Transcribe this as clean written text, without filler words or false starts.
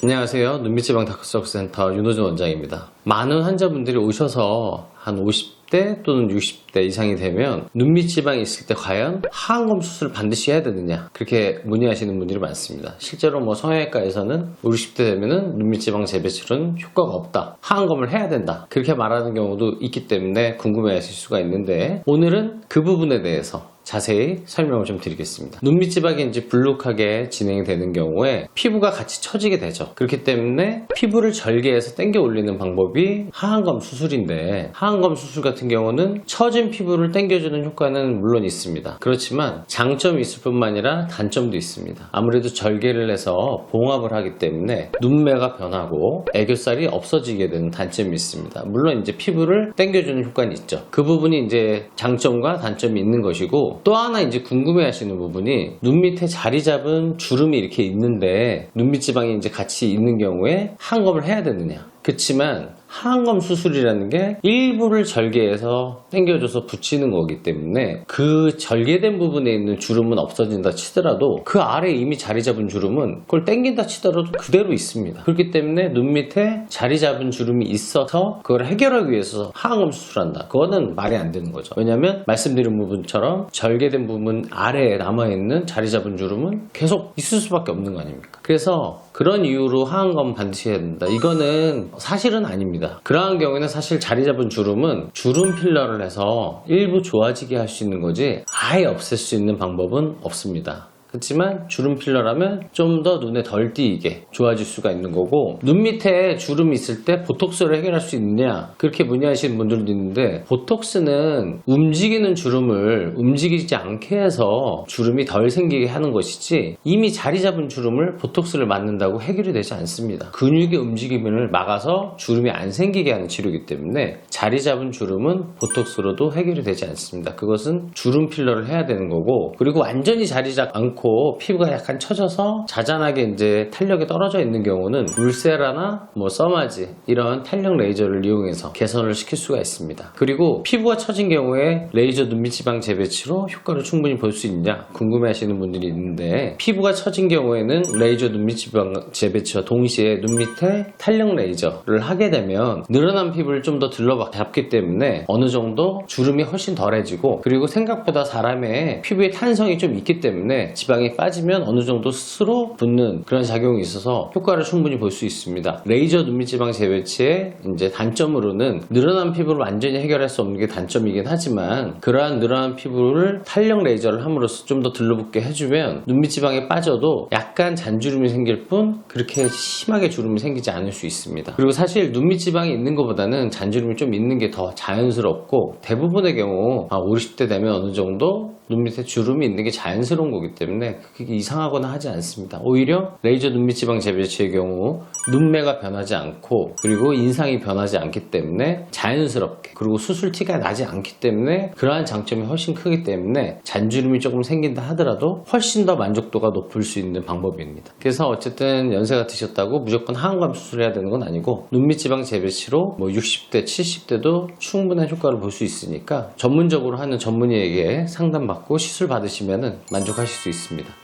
안녕하세요. 눈밑지방 다크서클 센터 윤호준 원장입니다. 많은 환자분들이 오셔서 한 50대 또는 60대 이상이 되면 눈밑지방이 있을 때 과연 하안검 수술을 반드시 해야 되느냐, 그렇게 문의하시는 분들이 많습니다. 실제로 성형외과에서는 50대 되면은 눈밑지방 재배 치료는 효과가 없다, 하안검을 해야 된다, 그렇게 말하는 경우도 있기 때문에 궁금해하실 수가 있는데, 오늘은 그 부분에 대해서 자세히 설명을 좀 드리겠습니다. 눈밑지방이 이제 불룩하게 진행이 되는 경우에 피부가 같이 처지게 되죠. 그렇기 때문에 피부를 절개해서 당겨 올리는 방법이 하안검 수술인데, 하안검 수술 같은 경우는 처진 피부를 당겨주는 효과는 물론 있습니다. 그렇지만 장점이 있을 뿐만 아니라 단점도 있습니다. 아무래도 절개를 해서 봉합을 하기 때문에 눈매가 변하고 애교살이 없어지게 되는 단점이 있습니다. 물론 이제 피부를 당겨주는 효과는 있죠. 그 부분이 이제 장점과 단점이 있는 것이고, 또 하나 이제 궁금해 하시는 부분이, 눈 밑에 자리 잡은 주름이 이렇게 있는데 눈밑지방이 이제 같이 있는 경우에 하안검을 해야 되느냐. 그렇지만 하안검 수술이라는 게 일부를 절개해서 당겨줘서 붙이는 거기 때문에 그 절개된 부분에 있는 주름은 없어진다 치더라도 그 아래 이미 자리 잡은 주름은 그걸 당긴다 치더라도 그대로 있습니다. 그렇기 때문에 눈 밑에 자리 잡은 주름이 있어서 그걸 해결하기 위해서 하안검 수술한다, 그거는 말이 안 되는 거죠. 왜냐하면 말씀드린 부분처럼 절개된 부분 아래에 남아있는 자리 잡은 주름은 계속 있을 수밖에 없는 거 아닙니까? 그래서 그런 이유로 하안검 반드시 해야 된다, 이거는 사실은 아닙니다. 그러한 경우에는 사실 자리 잡은 주름은 주름 필러를 해서 일부 좋아지게 할 수 있는 거지 아예 없앨 수 있는 방법은 없습니다. 그렇지만 주름 필러라면 좀 더 눈에 덜 띄게 좋아질 수가 있는 거고, 눈 밑에 주름이 있을 때 보톡스를 해결할 수 있느냐, 그렇게 문의하시는 분들도 있는데, 보톡스는 움직이는 주름을 움직이지 않게 해서 주름이 덜 생기게 하는 것이지, 이미 자리 잡은 주름을 보톡스를 맞는다고 해결이 되지 않습니다. 근육의 움직임을 막아서 주름이 안 생기게 하는 치료이기 때문에 자리 잡은 주름은 보톡스로도 해결이 되지 않습니다. 그것은 주름 필러를 해야 되는 거고, 그리고 완전히 자리 잡지 않고 피부가 약간 처져서 자잔하게 이제 탄력이 떨어져 있는 경우는 울세라나 써마지, 이런 탄력 레이저를 이용해서 개선을 시킬 수가 있습니다. 그리고 피부가 처진 경우에 레이저 눈밑지방 재배치로 효과를 충분히 볼 수 있냐 궁금해 하시는 분들이 있는데, 피부가 처진 경우에는 레이저 눈밑지방 재배치와 동시에 눈 밑에 탄력 레이저를 하게 되면 늘어난 피부를 좀 더 들러잡기 때문에 어느 정도 주름이 훨씬 덜해지고, 그리고 생각보다 사람의 피부에 탄성이 좀 있기 때문에 지방이 빠지면 어느 정도 스스로 붙는 그런 작용이 있어서 효과를 충분히 볼 수 있습니다. 레이저 눈밑지방 재배치의 이제 단점으로는 늘어난 피부를 완전히 해결할 수 없는 게 단점이긴 하지만, 그러한 늘어난 피부를 탄력 레이저를 함으로써 좀 더 들러붙게 해주면 눈밑지방이 빠져도 약간 잔주름이 생길 뿐 그렇게 심하게 주름이 생기지 않을 수 있습니다. 그리고 사실 눈밑지방이 있는 것보다는 잔주름이 좀 있는 게 더 자연스럽고, 대부분의 경우 50대 되면 어느 정도 눈 밑에 주름이 있는 게 자연스러운 거기 때문에 그게 이상하거나 하지 않습니다. 오히려 레이저 눈밑지방 재배치의 경우 눈매가 변하지 않고, 그리고 인상이 변하지 않기 때문에 자연스럽게, 그리고 수술 티가 나지 않기 때문에 그러한 장점이 훨씬 크기 때문에 잔주름이 조금 생긴다 하더라도 훨씬 더 만족도가 높을 수 있는 방법입니다. 그래서 어쨌든 연세가 드셨다고 무조건 하안검 수술해야 되는 건 아니고, 눈밑지방 재배치로 60대, 70대도 충분한 효과를 볼 수 있으니까 전문적으로 하는 전문의에게 상담받고 시술 받으시면 만족하실 수 있습니다.